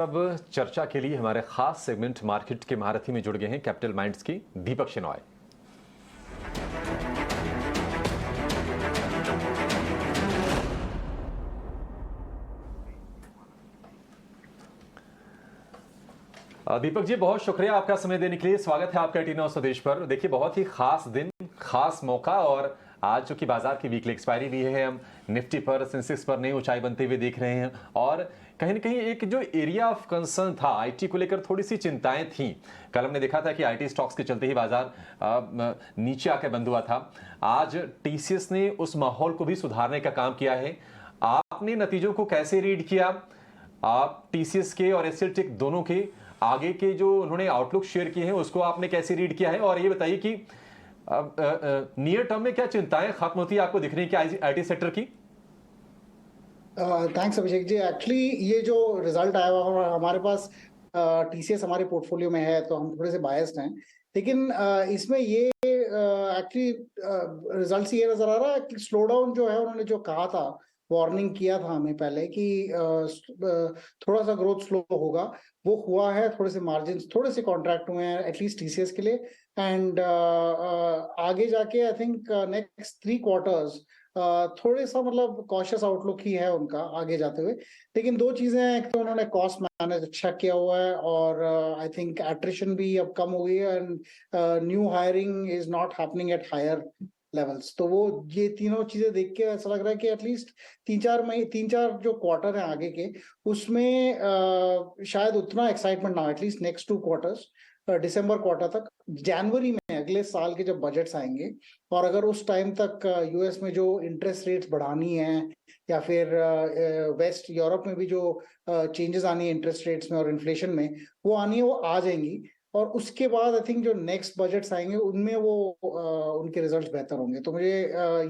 अब चर्चा के लिए हमारे खास सेगमेंट मार्केट के महारथी में जुड़ गए हैं कैपिटल माइंड्स की दीपक शेनॉय। दीपक जी, बहुत शुक्रिया आपका समय देने के लिए। स्वागत है आपका टीनो स्वदेश पर। देखिए, बहुत ही खास दिन, खास मौका, और आज चूंकि बाजार की वीकली एक्सपायरी भी है, हम निफ्टी पर, सेंसेक्स पर नई ऊंचाई बनते हुए देख रहे हैं। और कहीं ना कहीं एक जो एरिया ऑफ कंसर्न था, आईटी को लेकर थोड़ी सी चिंताएं थीं। कल हमने देखा था कि आईटी स्टॉक्स के चलते ही बाजार नीचे आकर बंद हुआ था। आज टीसीएस ने उस माहौल को भी सुधारने का काम किया है। आपने नतीजों को कैसे रीड किया? आप टीसीएस के और एचसीएल टेक दोनों के आगे के जो उन्होंने आउटलुक शेयर किए हैं उसको आपने कैसे रीड किया है? और ये बताइए कि नियर टर्म में क्या चिंताएं खत्म होती है आपको दिख रही है कि आईटी सेक्टर की? थैंक्स अभिषेक जी। एक्चुअली ये जो रिजल्ट आया हुआ हमारे पास, टीसीएस हमारे पोर्टफोलियो में है तो हम थोड़े से बायस्ड हैं, लेकिन इसमें ये एक्चुअली रिजल्ट से ये नजर आ रहा है कि स्लो डाउन जो है, उन्होंने जो कहा था, वार्निंग किया था हमें पहले कि थोड़ा सा ग्रोथ स्लो होगा, वो हुआ है। थोड़े से मार्जिन थोड़े से कॉन्ट्रैक्ट हुए हैं एटलीस्ट टीसीएस के लिए। एंड आगे जाके आई थिंक नेक्स्ट 3 क्वार्टर्स थोड़े सा मतलब कॉशियस आउटलुक ही है उनका आगे जाते हुए। लेकिन दो चीजें हैं, एक तो उन्होंने कॉस्ट मैनेज अच्छा किया हुआ है, और आई थिंक एट्रिशन भी अब कम हो गई है, and new hiring is not happening at higher levels. तो वो ये तीनों चीजें देख के ऐसा लग रहा है कि एटलीस्ट 3-4 जो क्वार्टर है आगे के, उसमें शायद उतना एक्साइटमेंट ना हो, एटलीस्ट नेक्स्ट 2 क्वार्टर्स, दिसंबर क्वार्टर तक। जनवरी में अगले साल के जब बजट्स आएंगे, और अगर उस टाइम तक यूएस में जो इंटरेस्ट रेट्स बढ़ानी है, या फिर वेस्ट यूरोप में भी जो चेंजेस आनी है इंटरेस्ट रेट्स में और इन्फ्लेशन में, वो आनी है, वो आ जाएंगी। और उसके बाद आई थिंक जो नेक्स्ट बजट्स आएंगे उनमें वो उनके रिजल्ट्स बेहतर होंगे। तो मुझे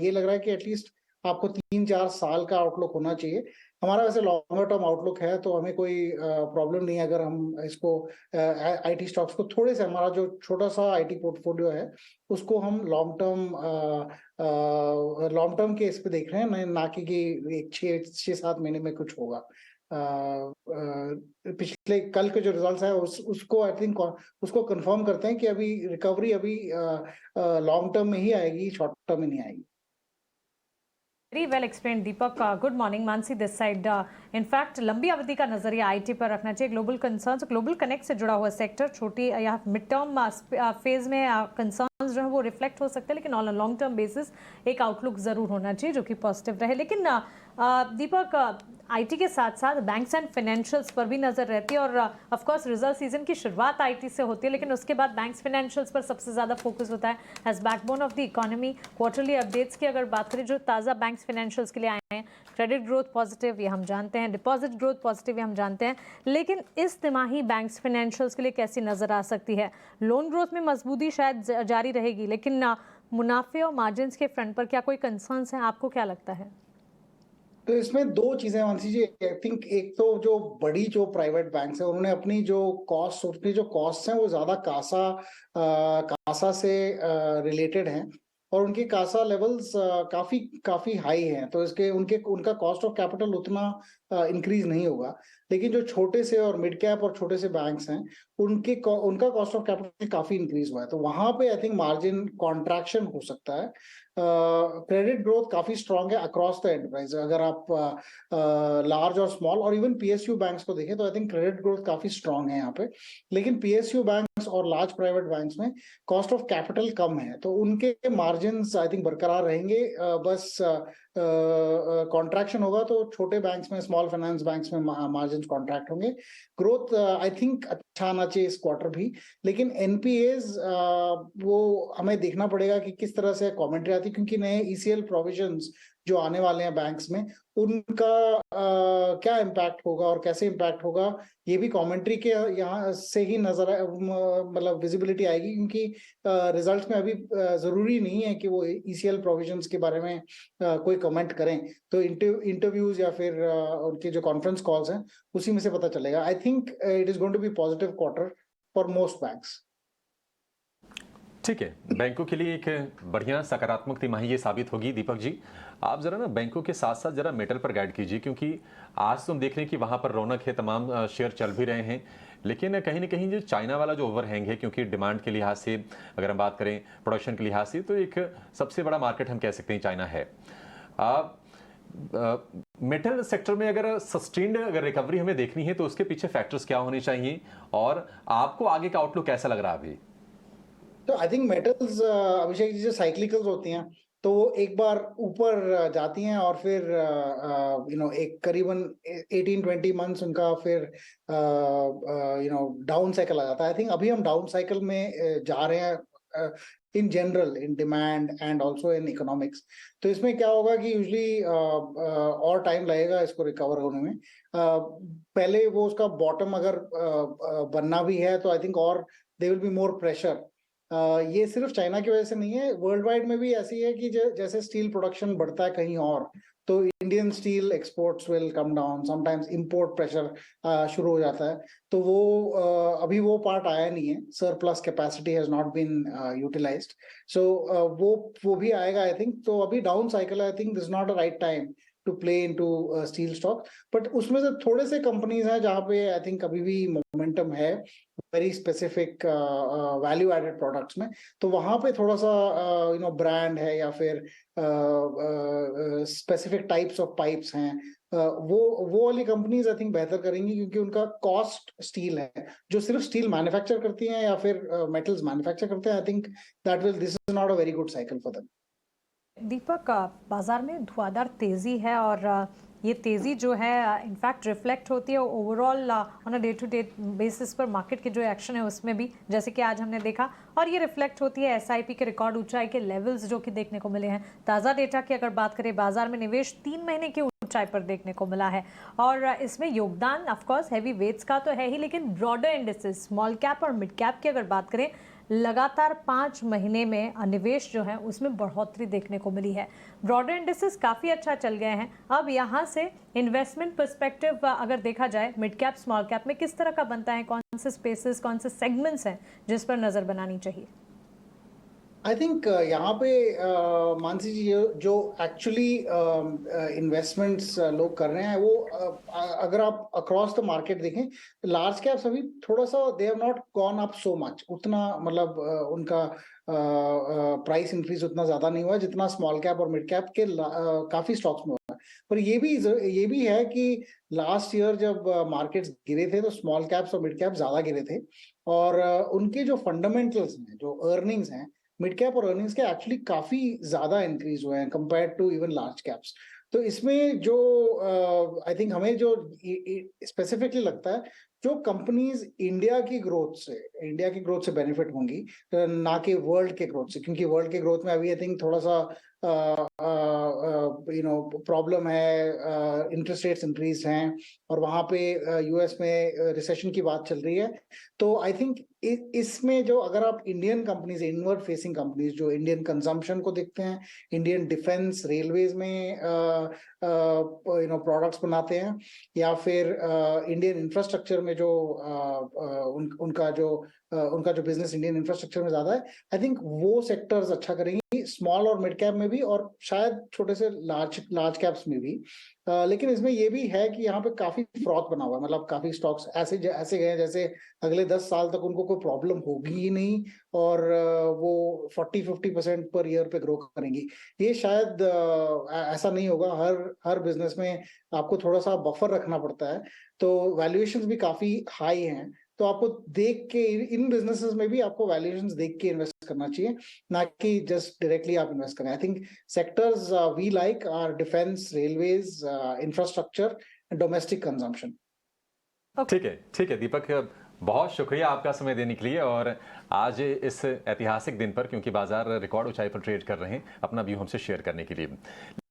ये लग रहा है कि एटलीस्ट आपको 3-4 साल का आउटलुक होना चाहिए। हमारा वैसे लॉन्गर टर्म आउटलुक है, तो हमें कोई प्रॉब्लम नहीं है अगर हम इसको आईटी स्टॉक्स को थोड़े से, हमारा जो छोटा सा आईटी पोर्टफोलियो है उसको हम लॉन्ग टर्म के इस पे देख रहे हैं, ना कि एक 6-7 महीने में कुछ होगा। पिछले कल के जो रिजल्ट्स है उसको आई थिंक उसको कंफर्म करते हैं कि अभी रिकवरी अभी लॉन्ग टर्म में ही आएगी, शॉर्ट टर्म में नहीं आएगी। Very well explain Deepak. Good morning, Mansi this side. In fact लंबी अवधि का नजरिया आईटी पर रखना चाहिए। ग्लोबल कंसर्न्स, ग्लोबल कनेक्ट से जुड़ा हुआ सेक्टर, छोटी या मिड टर्म फेज में कंसर्न्स जो है वो रिफ्लेक्ट हो सकते हैं, लेकिन on a long term basis एक आउटलुक जरूर होना चाहिए जो कि पॉजिटिव रहे। लेकिन दीपक, आईटी के साथ साथ बैंक्स एंड फाइनेंशियल्स पर भी नजर रहती है, और ऑफ कोर्स रिजल्ट सीजन की शुरुआत आईटी से होती है, लेकिन उसके बाद बैंक्स फाइनेंशियल्स पर सबसे ज्यादा फोकस होता है as backbone of the economy. Quarterly updates की अगर बात करें जो ताज़ा बैंक्स फाइनेंशियल्स के लिए आए हैं, क्रेडिट ग्रोथ पॉजिटिव ये हम जानते हैं, डिपॉजिट ग्रोथ पॉजिटिव ये हम जानते हैं, लेकिन इस तिमाही बैंक्स फाइनेंशियल्स के लिए कैसी नजर आ सकती है? लोन ग्रोथ में मजबूती शायद जारी रहेगी, लेकिन मुनाफे और मार्जिन के फ्रंट पर क्या कोई कंसर्न्स हैं? आपको क्या लगता है? तो इसमें दो चीजें मानसी जी, आई थिंक एक तो जो बड़ी जो प्राइवेट बैंक्स है, उन्होंने अपनी जो कॉस्ट हैं वो ज्यादा कासा से रिलेटेड हैं, और उनके कासा लेवल्स काफी काफी हाई हैं। तो इसके उनका कॉस्ट ऑफ कैपिटल उतना इंक्रीज नहीं होगा। लेकिन जो छोटे से और मिड कैप और छोटे से बैंक्स हैं, उनका कॉस्ट ऑफ कैपिटल काफी इंक्रीज हुआ है, तो वहां पे आई थिंक मार्जिन कॉन्ट्रैक्शन हो सकता है। क्रेडिट ग्रोथ काफी स्ट्रांग है अक्रॉस द एंटरप्राइज। अगर आप लार्ज और स्मॉल और इवन पीएसयू बैंक्स को देखें, तो आई थिंक क्रेडिट ग्रोथ काफी स्ट्रांग है यहाँ पे। लेकिन पीएसयू बैंक्स और लार्ज प्राइवेट बैंक्स में कॉस्ट ऑफ कैपिटल कम है, तो उनके मार्जिन आई थिंक बरकरार रहेंगे। बस कॉन्ट्रैक्शन होगा तो छोटे बैंक्स में, स्मॉल फाइनेंस बैंक्स में मार्जिन कॉन्ट्रैक्ट होंगे। ग्रोथ आई थिंक अच्छा आना चाहिए इस क्वार्टर भी, लेकिन एनपीएज वो हमें देखना पड़ेगा कि किस तरह से कमेंट्री आती है, क्योंकि नए ईसीएल प्रोविजंस जो आने वाले हैं बैंक्स में, उनका क्या इम्पैक्ट होगा और कैसे इम्पैक्ट होगा, ये भी कमेंट्री के यहाँ से ही नजर मतलब विजिबिलिटी आएगी। क्योंकि रिजल्ट्स में अभी जरूरी नहीं है कि वो ईसीएल प्रोविजंस के बारे में कोई कमेंट करें, तो इंटरव्यूज या फिर उनके जो कॉन्फ्रेंस कॉल्स हैं उसी में से पता चलेगा। I think it is going to be positive quarter for most banks. ठीक है, बैंकों के लिए एक बढ़िया सकारात्मक तिमाही ये साबित होगी। दीपक जी, आप जरा ना बैंकों के साथ साथ जरा मेटल पर गाइड कीजिए, क्योंकि आज तो हम देख रहे हैं कि वहां पर रौनक है, तमाम शेयर चल भी रहे हैं, लेकिन कहीं ना कहीं जो चाइना वाला जो ओवरहैंग है, क्योंकि डिमांड के लिहाज से अगर हम बात करें, प्रोडक्शन के लिहाज से, तो एक सबसे बड़ा मार्केट हम कह सकते हैं चाइना है। मेटल सेक्टर में अगर सस्टेन्ड अगर रिकवरी हमें देखनी है तो उसके पीछे फैक्टर्स क्या होने चाहिए, और आपको आगे का आउटलुक कैसा लग रहा है अभी? तो I think metals, Abhishek ji, जो साइक्लिकल्स होती हैं तो वो एक बार ऊपर जाती हैं और फिर एक करीबन 18-20 मंथ्स उनका फिर डाउन साइकिल आ जाता है। आई थिंक अभी हम डाउन साइकिल में जा रहे हैं in general, in demand and also in economics. तो इसमें क्या होगा कि यूजली और टाइम लगेगा इसको रिकवर होने में। पहले वो उसका बॉटम अगर बनना भी है तो आई थिंक और they will be more pressure. ये सिर्फ चाइना की वजह से नहीं है, वर्ल्ड वाइड में भी ऐसी है कि जैसे स्टील प्रोडक्शन बढ़ता है कहीं और, तो Indian steel exports will come down, sometimes import pressure शुरू हो जाता है। तो वो अभी वो पार्ट आया नहीं है, surplus capacity has not been utilised. So वो भी आएगा आई थिंक। तो अभी down cycle, I think this is not a right time to play into steel stock. But उसमें से थोड़े से कंपनीज हैं जहाँ पे आई थिंक अभी भी मोमेंटम है, very specific value added products में। तो वहां पे थोड़ा सा ब्रांड है या फिर स्पेसिफिक टाइप्स ऑफ पाइप्स हैं, वो वाली कंपनीज आई थिंक बेहतर करेंगी, क्योंकि उनका कॉस्ट स्टील है। जो सिर्फ स्टील मैन्युफैक्चर करती हैं या फिर मेटल्स मैन्युफैक्चर करते हैं, I think this is not a very good cycle for them. Deepak, बाजार में धुआंधार तेजी है और ये तेजी जो है इनफैक्ट रिफ्लेक्ट होती है overall on a day to day basis पर मार्केट के जो एक्शन है उसमें भी, जैसे कि आज हमने देखा। और ये रिफ्लेक्ट होती है एसआईपी के रिकॉर्ड ऊंचाई के लेवल्स जो कि देखने को मिले हैं। ताज़ा डेटा की अगर बात करें, बाजार में निवेश 3 महीने की ऊंचाई पर देखने को मिला है। और इसमें योगदान ऑफकोर्स हैवी वेट्स का तो है ही, लेकिन ब्रॉडर इंडेसेस स्मॉल कैप और मिड कैप की अगर बात करें, लगातार 5 महीने में निवेश जो है उसमें बढ़ोतरी देखने को मिली है। ब्रॉडर इंडेसेस काफ़ी अच्छा चल गए हैं। अब यहाँ से इन्वेस्टमेंट पर्सपेक्टिव अगर देखा जाए, मिड कैप स्मॉल कैप में किस तरह का बनता है, कौन से स्पेसेस, कौन से सेगमेंट्स हैं जिस पर नज़र बनानी चाहिए? आई थिंक यहाँ पे मानसी जी, जो एक्चुअली इन्वेस्टमेंट्स लोग कर रहे हैं वो अगर आप अक्रॉस द मार्केट देखें, लार्ज कैप्स अभी थोड़ा सा they have not gone up so much, उतना मतलब उनका प्राइस इंक्रीज उतना ज्यादा नहीं हुआ जितना स्मॉल कैप और मिड कैप के काफी स्टॉक्स में हुआ है। पर ये भी है कि लास्ट ईयर जब मार्केट्स गिरे थे तो स्मॉल कैप्स और मिड कैप ज्यादा गिरे थे, और उनके जो फंडामेंटल्स हैं, जो अर्निंग्स हैं, मिड कैप और अर्निंग्स के एक्चुअली काफी ज्यादा इंक्रीज हुए हैं compared to even large caps. तो इसमें जो आई थिंक हमें जो स्पेसिफिकली लगता है, जो कंपनीज इंडिया की ग्रोथ से बेनिफिट होंगी, ना कि वर्ल्ड के ग्रोथ से, क्योंकि वर्ल्ड के ग्रोथ में अभी आई थिंक थोड़ा सा प्रॉब्लम है, इंटरेस्ट रेट्स इंक्रीज हैं और वहां पे यूएस में रिसेशन की बात चल रही है। तो आई थिंक इसमें जो अगर आप Indian companies, inward facing companies जो इंडियन कंजम्पशन को देखते हैं, इंडियन डिफेंस रेलवेज में प्रोडक्ट्स बनाते हैं, या फिर इंडियन इंफ्रास्ट्रक्चर में जो उनका जो बिजनेस इंडियन इंफ्रास्ट्रक्चर में ज्यादा है, आई थिंक वो सेक्टर्स अच्छा करेंगे, स्मॉल और मिड कैप में भी और शायद छोटे से लार्ज कैप्स में भी। लेकिन इसमें ये भी है कि यहाँ पे काफी फ्रॉथ बना हुआ है, मतलब काफी स्टॉक्स ऐसे गए जैसे अगले 10 साल तक उनको कोई प्रॉब्लम होगी ही नहीं, और वो 40-50% पर ईयर पे ग्रो करेंगी। ये शायद ऐसा नहीं होगा। हर बिजनेस में आपको थोड़ा सा बफर रखना पड़ता है, तो वैल्यूएशंस भी काफी हाई हैं। तो आपको देख के इन बिजनेसेस में भी आपको वैल्यूएशंस देख के इन्वेस्ट करना चाहिए, ना कि जस्ट डायरेक्टली आप इन्वेस्ट करें। I think sectors we like are defence, railways, infrastructure, domestic consumption. ठीक है दीपक, बहुत शुक्रिया आपका समय देने के लिए, और आज इस ऐतिहासिक दिन पर, क्योंकि बाजार रिकॉर्ड ऊंचाई पर ट्रेड कर रहे हैं, अपना व्यू हमसे शेयर करने के लिए।